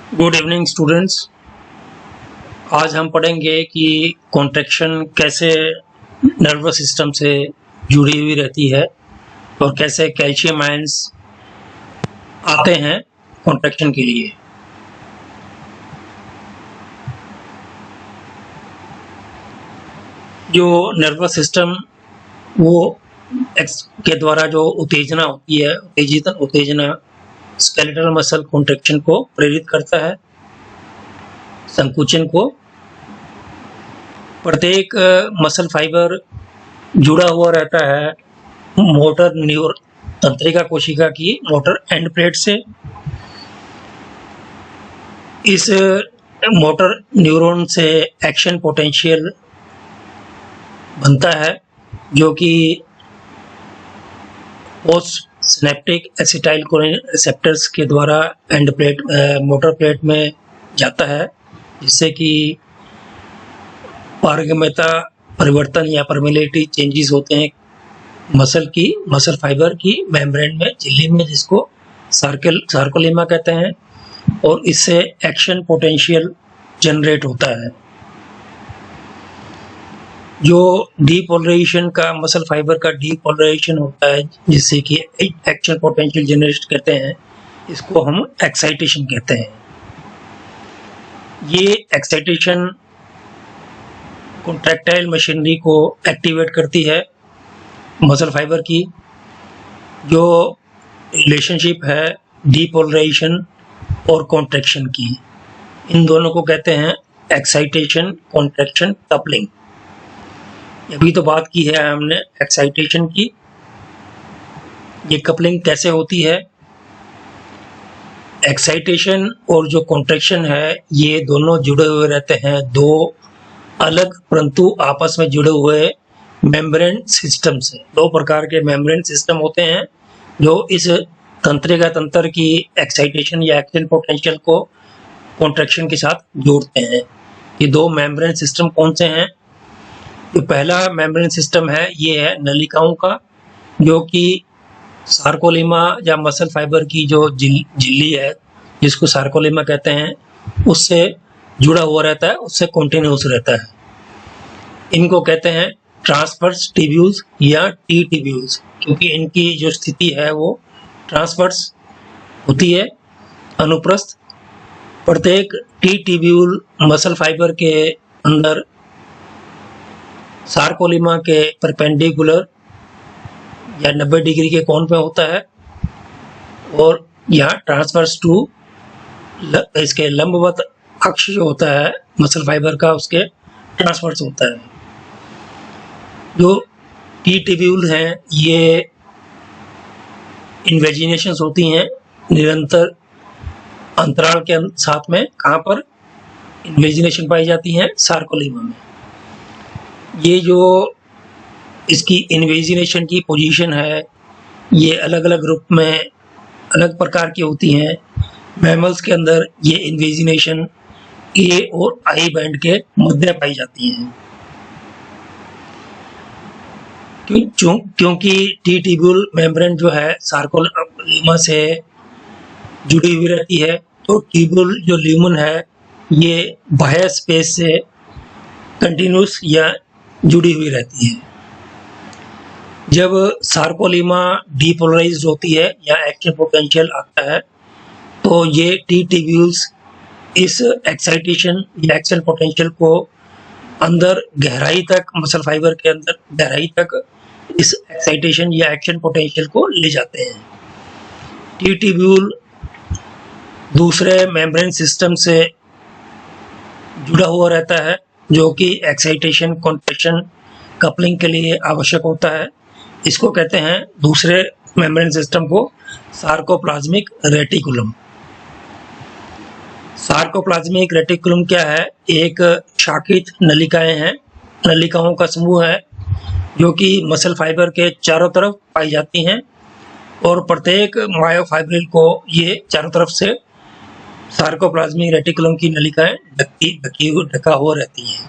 Good evening students. आज हम पढ़ेंगे कि कॉन्ट्रैक्शन कैसे नर्वस सिस्टम से जुड़ी हुई रहती है और कैसे कैल्शियम आयंस आते हैं कॉन्ट्रैक्शन के लिए। जो नर्वस सिस्टम वो के द्वारा जो उत्तेजना होती है, उत्तेजना स्केलेटल मसल कॉन्ट्रैक्शन को प्रेरित करता है, संकुचन को। प्रत्येक मसल फाइबर जुड़ा हुआ रहता है मोटर न्यूर तंत्रिका कोशिका की मोटर एंड प्लेट से। इस मोटर न्यूरॉन से एक्शन पोटेंशियल बनता है जो कि पोस्ट सिनेप्टिक एसिटाइलकोलिन रिसेप्टर्स के द्वारा एंड प्लेट मोटर प्लेट में जाता है, जिससे कि पारगम्यता परिवर्तन या परमेबिलिटी चेंजेस होते हैं मसल फाइबर की मेम्ब्रेन में, झिल्ली में, जिसको सार्कोलेमा कहते हैं। और इससे एक्शन पोटेंशियल जनरेट होता है। जो डीपोलराइजेशन का मसल फाइबर का डीपोलराइजेशन होता है, जिससे कि एक्शन पोटेंशियल जनरेट कहते हैं, इसको हम एक्साइटेशन कहते हैं। ये एक्साइटेशन कॉन्ट्रैक्टाइल मशीनरी को एक्टिवेट करती है मसल फाइबर की। जो रिलेशनशिप है डीपोलराइजेशन और कॉन्ट्रैक्शन की, इन दोनों को कहते हैं एक्साइटेशन कॉन्ट्रैक्शन कपलिंग। अभी तो बात की है हमने एक्साइटेशन की। ये कपलिंग कैसे होती है? एक्साइटेशन और जो कॉन्ट्रैक्शन है, ये दोनों जुड़े हुए रहते हैं दो अलग परंतु आपस में जुड़े हुए मेम्ब्रेन सिस्टम से। दो प्रकार के मेम्ब्रेन सिस्टम होते हैं जो इस तंत्रिका तंत्र की एक्साइटेशन या एक्शन पोटेंशियल को कॉन्ट्रैक्शन के साथ जोड़ते हैं। ये दो मेम्ब्रेन सिस्टम कौन से हैं? जो पहला मेम्ब्रेन सिस्टम है, ये है नलिकाओं का, जो कि सार्कोलेमा या मसल फाइबर की जो झिल्ली है, जिसको सार्कोलेमा कहते हैं, उससे जुड़ा हुआ रहता है, उससे कॉन्टिन्यूस रहता है। इनको कहते हैं ट्रांसवर्स टिब्यूल्स या टी टिब्यूल्स, क्योंकि इनकी जो स्थिति है वो ट्रांसवर्स होती है, अनुप्रस्थ। प्रत्येक टी टिब्यूल मसल फाइबर के अंदर सार्कोलेमा के परपेंडिकुलर या 90 डिग्री के कोण पे होता है, और यहाँ ट्रांसवर्स टू इसके लंबवत अक्ष जो होता है मसल फाइबर का, उसके ट्रांसवर्स होता है। जो टी टिब्यूल हैं, ये इन्वेजिनेशंस होती हैं निरंतर अंतराल के साथ में। कहाँ पर इन्वेजिनेशन पाई जाती हैं? सार्कोलेमा में। ये जो इसकी इन्वेजिनेशन की पोजीशन है, ये अलग अलग ग्रुप में अलग प्रकार की होती हैं। मैमल्स के अंदर ये इन्वेजिनेशन ए और आई बैंड के मध्य पाई जाती हैं। क्योंकि टी टिब्यूल मेम्ब्रेन जो है सार्कोलेमा से जुड़ी हुई रहती है, तो टिब्यूल जो ल्यूमन है, ये बाह्य स्पेस से कंटिन्यूस या जुड़ी हुई रहती है। जब सार्कोलेमा डीपोलराइज्ड होती है या एक्शन पोटेंशियल आता है, तो ये टी टिब्यूल्स इस एक्साइटेशन या एक्शन पोटेंशियल को अंदर गहराई तक, मसल फाइबर के अंदर गहराई तक इस एक्साइटेशन या एक्शन पोटेंशियल को ले जाते हैं। टी टिब्यूल दूसरे मेम्ब्रेन सिस्टम से जुड़ा हुआ रहता है, जो कि एक्साइटेशन कॉन्ट्रैक्शन कपलिंग के लिए आवश्यक होता है। इसको कहते हैं, दूसरे मेम्ब्रेन सिस्टम को, सार्कोप्लाज्मिक रेटिकुलम। सार्कोप्लाज्मिक रेटिकुलम क्या है? एक शाखित नलिकाएं हैं, नलिकाओं का समूह है, जो कि मसल फाइबर के चारों तरफ पाई जाती हैं, और प्रत्येक मायोफाइब्रिल को ये चारों तरफ से सार्कोप्लाज्मिक रेटिकुलम की नलिकाएं ढका हुआ रहती हैं।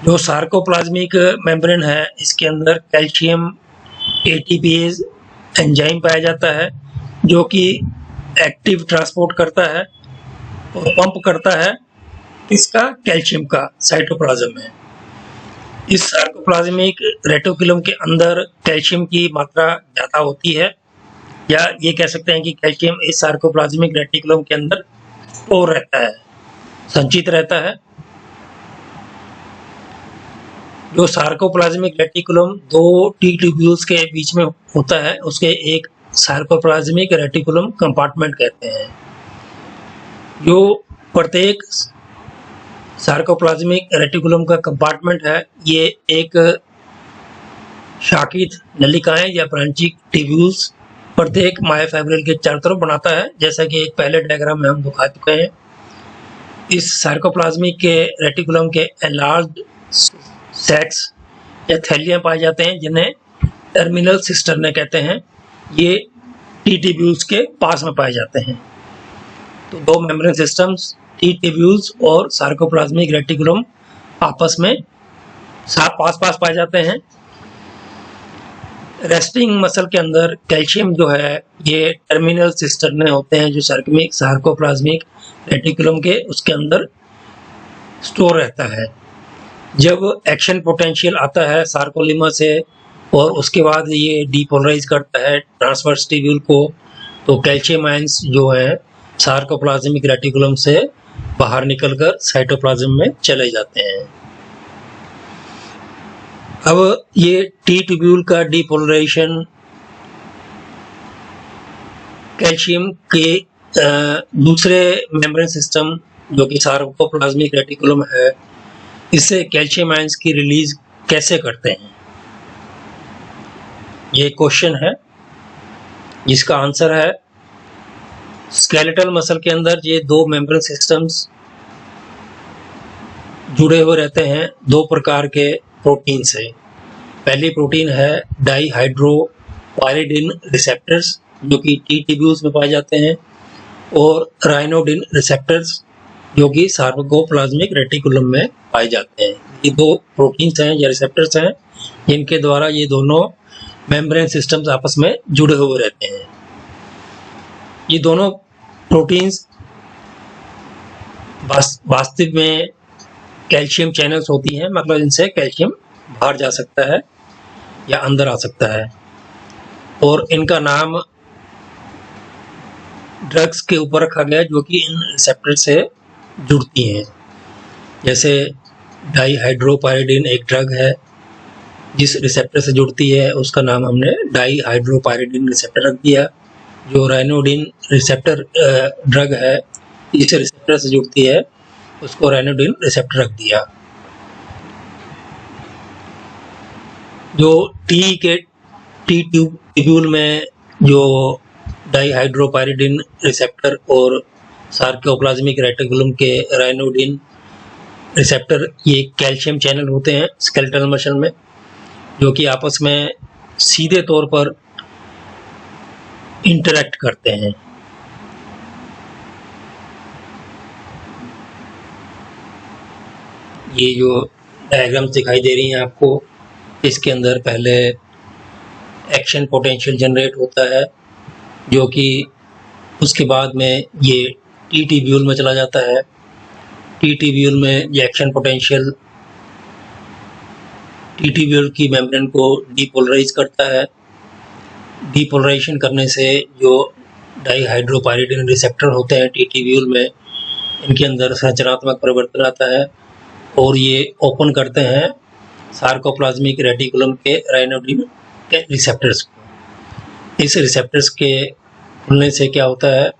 जो सार्कोप्लाज्मिक मेम्ब्रेन है, इसके अंदर कैल्शियम एटीपीएज एंजाइम पाया जाता है, जो कि एक्टिव ट्रांसपोर्ट करता है और पंप करता है इसका कैल्शियम का साइटोप्लाज्म में। इस सार्कोप्लाज्मिक रेटिकुलम के अंदर कैल्शियम की मात्रा ज़्यादा होती है, या ये कह सकते हैं कि कैल्शियम इस सार्कोप्लाज्मिक रेटिकुलम के अंदर स्टोर रहता है, संचित रहता है। जो सार्कोप्लाज्मिक रेटिकुलम दो टी ट्यूब्यूल्स के बीच में होता है उसके एक सार्कोप्लाज्मिक रेटिकुलम कंपार्टमेंट कहते हैं। जो प्रत्येक सार्कोप्लाज्मिक रेटिकुलम का कंपार्टमेंट है ये एक शाखित नलिकाएं या ब्रांचिंग ट्यूब्यूल्स प्रत्येक मायोफाइब्रिल के चारों तरफ बनाता है, जैसा कि एक पहले डायग्राम में हम दिखा चुके हैं। इस सार्कोप्लाज्मिक के रेटिकुलम के एनलार्ज्ड सैक्स या थैलियां पाए जाते हैं जिन्हें टर्मिनल सिस्टर्ने कहते हैं। ये टी ट्यूब्यूल्स के पास में पाए जाते हैं। तो दो मेम्ब्रेन सिस्टम्स टी ट्यूब्यूल्स और सार्कोप्लाज्मिक रेटिकुलम आपस में पास पाए जाते हैं। रेस्टिंग मसल के अंदर कैल्शियम जो है ये टर्मिनल सिस्टर्ने होते हैं जो सार्कोप्लाज्मिक रेटिकुलम के उसके अंदर स्टोर रहता है। जब एक्शन पोटेंशियल आता है सार्कोलिमा से और उसके बाद ये डीपोलराइज करता है ट्रांसवर्स ट्यूब्यूल को, तो कैल्शियम आयंस जो है सार्कोप्लाज्मिक रेटिकुलम से बाहर निकलकर साइटोप्लाज्म में चले जाते हैं। अब ये टी ट्यूब्यूल का डीपोलराइजेशन कैल्शियम के दूसरे मेम्ब्रेन सिस्टम जो कि सार्कोप्लाज्मिक रेटिकुलम है इससे कैल्शियम आयंस की रिलीज कैसे करते हैं, ये क्वेश्चन है जिसका आंसर है स्केलेटल मसल के अंदर ये दो मेम्ब्रेन सिस्टम्स जुड़े हुए रहते हैं दो प्रकार के प्रोटीन से। पहली प्रोटीन है डाईहाइड्रोपायरिडिन रिसेप्टर्स जो कि टी ट्यूब्यूल्स में पाए जाते हैं, और राइनोडिन रिसेप्टर्स जो कि सार्कोप्लाज्मिक रेटिकुलम में पाए जाते हैं। ये दो प्रोटीन्स हैं या रिसेप्टर्स हैं जिनके द्वारा ये दोनों मेम्ब्रेन सिस्टम्स आपस में जुड़े हुए रहते हैं। ये दोनों प्रोटीन्स वास्तव में कैल्शियम चैनल्स होती हैं, मतलब इनसे कैल्शियम बाहर जा सकता है या अंदर आ सकता है, और इनका नाम ड्रग्स के ऊपर रखा गया जो कि इन रिसेप्टर से जुड़ती हैं। जैसे डाईहाइड्रोपायरिडिन एक ड्रग है जिस रिसेप्टर से जुड़ती है उसका नाम हमने डाईहाइड्रोपायरिडिन रिसेप्टर रख दिया। जो राइनोडिन रिसेप्टर ड्रग है जिस रिसेप्टर से जुड़ती है उसको राइनोडिन रिसेप्टर रख दिया। जो टी ट्यूब्यूल में जो डाईहाइड्रोपायरिडिन रिसेप्टर और सार्कोप्लाज्मिक रेटिकुलम के राइनोडिन रिसेप्टर ये कैल्शियम चैनल होते हैं स्केलेटल मसल में, जो कि आपस में सीधे तौर पर इंटरैक्ट करते हैं। ये जो डायग्राम दिखाई दे रही हैं आपको, इसके अंदर पहले एक्शन पोटेंशियल जनरेट होता है जो कि उसके बाद में ये टी ट्यूब्यूल में चला जाता है। टी ट्यूब्यूल में ये एक्शन पोटेंशियल टी ट्यूब्यूल की मेम्ब्रेन को डीपोलराइज करता है। डीपोलराइजेशन करने से जो डाईहाइड्रोपायरिडिन रिसेप्टर होते हैं टी ट्यूब्यूल में, इनके अंदर संरचनात्मक परिवर्तन आता है और ये ओपन करते हैं सार्कोप्लाज्मिक रेटिकुलम के राइनोडिन के रिसेप्टर्स को। इस रिसेप्टर्स के खुलने से क्या होता है,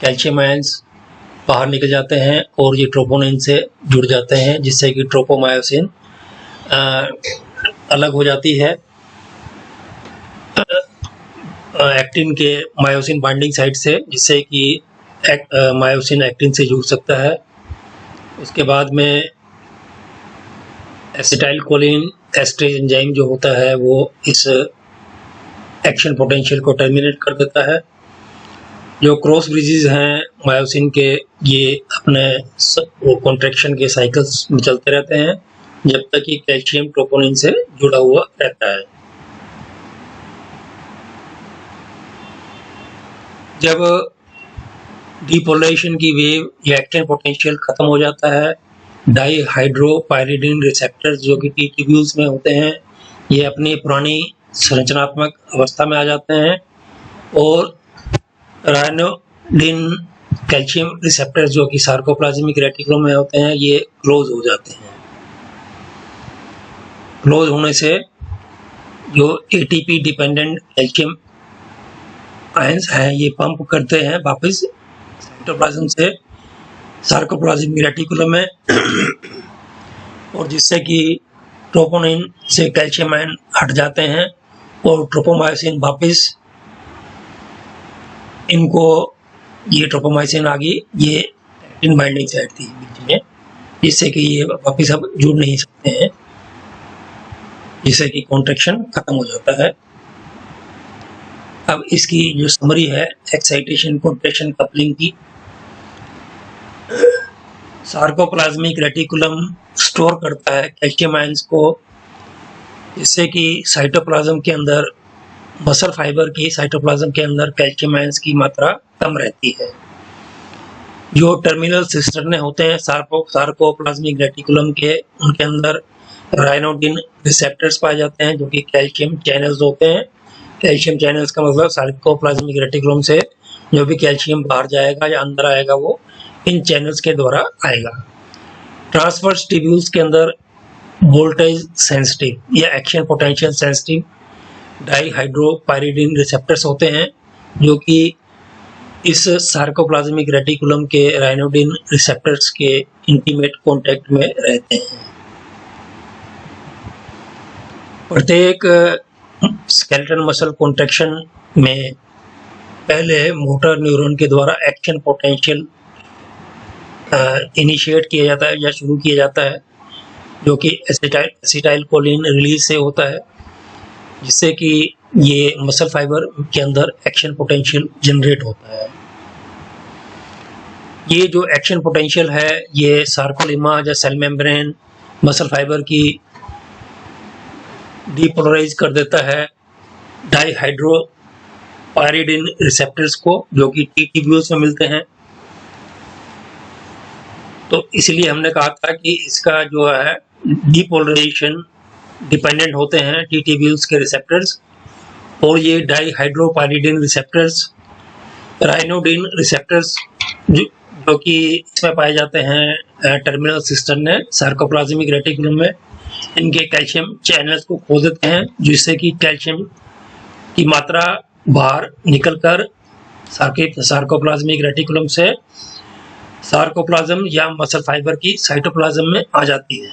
कैल्शियम आयंस बाहर निकल जाते हैं और ये ट्रोपोनिन से जुड़ जाते हैं जिससे कि ट्रोपोमायोसिन अलग हो जाती है एक्टिन के मायोसिन बाइंडिंग साइट से, जिससे कि मायोसिन एक्टिन से जुड़ सकता है। उसके बाद में एसिटाइल कोलिन एस्ट्रेज एंजाइम जो होता है वो इस एक्शन पोटेंशियल को टर्मिनेट कर देता है। जो क्रॉस ब्रिजेस हैं मायोसिन के, ये अपने कॉन्ट्रैक्शन के साइकिल्स में चलते रहते हैं जब तक कि कैल्शियम ट्रोपोनिन से जुड़ा हुआ रहता है। जब डिपोलराइजेशन की वेव या एक्टिन पोटेंशियल खत्म हो जाता है। डाई हाइड्रोपायरिडिन रिसेप्टर्स जो कि टी ट्यूब्यूल्स में होते हैं, ये अपनी पुरानी संरचनात्मक अवस्था में आ जाते हैं और रायनोडिन कैल्शियम रिसेप्टर्स जो कि सार्कोप्लाज्मिक रेटिकुलम में होते हैं, ये क्लोज हो जाते हैं। क्लोज होने से जो एटीपी डिपेंडेंट कैल्शियम आयंस हैं, ये पंप करते हैं वापस साइटोप्लाज्म से सार्कोप्लाज्मिक रेटिकुलम में और जिससे कि ट्रोपोनिन से कैल्शियम आयन हट जाते हैं और ट्रोपोमायोसिन वापस इनको, ये ट्रोपोमायोसिन आ गई, ये एक्टिन बाइंडिंग साइट थी बीच में, जिससे कि ये वापस अब जुड़ नहीं सकते हैं, जिससे कि कॉन्ट्रैक्शन खत्म हो जाता है। अब इसकी जो समरी है एक्साइटेशन कॉन्ट्रैक्शन कपलिंग की, सार्कोप्लाज्मिक रेटिकुलम स्टोर करता है कैल्शियम आयंस को, जिससे कि साइटोप्लाज्म के अंदर मसल फाइबर की साइटोप्लाज्म के अंदर कैल्शियम आयंस की मात्रा कम रहती है। जो टर्मिनल सिस्टर्ने होते हैं सार्कोप्लाज्मिक रेटिकुलम के, उनके अंदर रायनोडिन रिसेप्टर्स पाए जाते हैं जो कि कैल्शियम चैनल्स होते हैं। कैल्शियम चैनल्स का मतलब सार्कोप्लाज्मिक रेटिकुलम से जो भी कैल्शियम बाहर जाएगा या अंदर आएगा वो इन चैनल्स के द्वारा आएगा। ट्रांसवर्स ट्यूब्यूल्स के अंदर वोल्टेज सेंसिटिव या एक्शन पोटेंशियल सेंसिटिव डाईहाइड्रोपायरिडिन रिसेप्टर्स होते हैं जो कि इस सार्कोप्लाज्मिक रेटिकुलम के रायनोडिन रिसेप्टर्स के इंटीमेट कांटेक्ट में रहते हैं। प्रत्येक स्केलेटल मसल कॉन्ट्रैक्शन में पहले मोटर न्यूरॉन के द्वारा एक्शन पोटेंशियल इनिशिएट किया जाता है या शुरू किया जाता है, जो कि एसिटाइल कोलिन रिलीज से होता है, जिससे कि ये मसल फाइबर के अंदर एक्शन पोटेंशियल जनरेट होता है। ये जो एक्शन पोटेंशियल है ये सार्कोलिमा या सेल मेम्ब्रेन मसल फाइबर की डीपोलराइज कर देता है डाईहाइड्रोपायरिडिन रिसेप्टर्स को, जो कि टी ट्यूब्यूल्स में मिलते हैं। तो इसलिए हमने कहा था कि इसका जो है डीपोलराइजेशन डिपेंडेंट होते हैं टी ट्यूब्यूल्स के रिसेप्टर्स, और ये डाईहाइड्रोपायरिडिन रिसेप्टर्स रायनोडिन रिसेप्टर्स जो कि इसमें पाए जाते हैं टर्मिनल सिस्टर्ने सार्कोप्लाज्मिक रेटिकुलम में, इनके कैल्शियम चैनल्स को खोल देते हैं, जिससे कि कैल्शियम की मात्रा बाहर निकलकर सार्कोप्लाज्मिक रेटिकुलम से सार्कोप्लाज्म या मसल फाइबर की साइटोप्लाज्म में आ जाती है।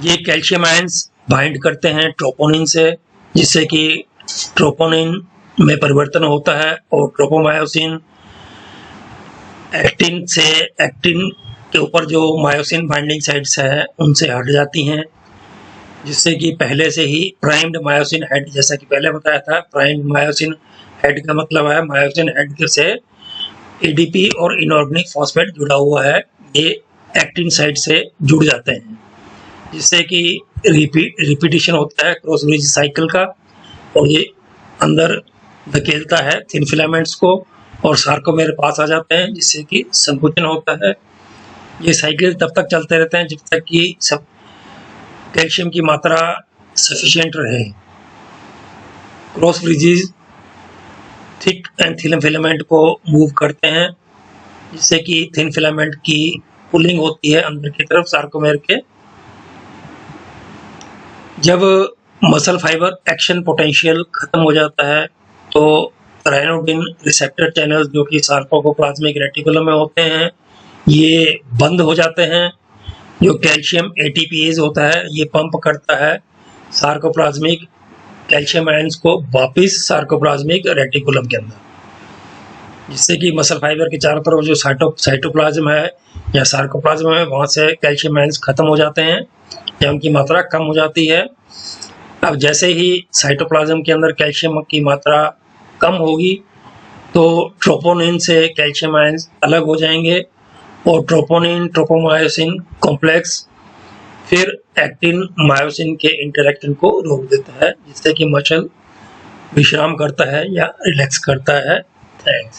ये कैल्शियम आयंस बाइंड करते हैं ट्रोपोनिन से, जिससे कि ट्रोपोनिन में परिवर्तन होता है और ट्रोपोमायोसिन एक्टिन के ऊपर जो मायोसिन बाइंडिंग साइट्स है उनसे हट जाती हैं, जिससे कि पहले से ही प्राइम्ड मायोसिन हेड, जैसा कि पहले बताया था, प्राइम्ड मायोसिन हेड का मतलब है मायोसिन हेड से एडीपी और इनऑर्गेनिक फॉस्फेट जुड़ा हुआ है, ये एक्टिन साइट से जुड़ जाते हैं, जिससे कि रिपीटिशन होता है क्रॉस ब्रिज साइकिल का, और ये अंदर धकेलता है थिन फिलामेंट्स को और सार्कोमेर पास आ जाते हैं, जिससे कि संकुचन होता है। ये साइकिल तब तक चलते रहते हैं जब तक कि सब कैल्शियम की मात्रा सफिशिएंट रहे। Cross bridges thick and thin filament को मूव करते हैं, जिससे कि थिन फिलामेंट की पुलिंग होती है अंदर की तरफ सार्कोमेर के। जब मसल फाइबर एक्शन पोटेंशियल खत्म हो जाता है तो रायनोडिन रिसेप्टर चैनल्स जो कि सार्कोप्लाज्मिक रेटिकुलम में होते हैं ये बंद हो जाते हैं। जो कैल्शियम एटीपीएज होता है ये पंप करता है सार्कोप्लाज्मिक कैल्शियम आयंस को वापस सार्कोप्लाज्मिक रेटिकुलम के अंदर, जिससे कि मसल फाइबर के चारों तरफ जो साइटोप्लाज्म है या सार्कोप्लाज्म है वहाँ से कैल्शियम आयंस खत्म हो जाते हैं या उनकी मात्रा कम हो जाती है। अब जैसे ही साइटोप्लाज्म के अंदर कैल्शियम की मात्रा कम होगी तो ट्रोपोनिन से कैल्शियम आयंस अलग हो जाएंगे और ट्रोपोनिन ट्रोपोमायोसिन कॉम्प्लेक्स फिर एक्टिन मायोसिन के इंटरेक्शन को रोक देता है, जिससे कि मसल विश्राम करता है या रिलैक्स करता है। थैंक्स।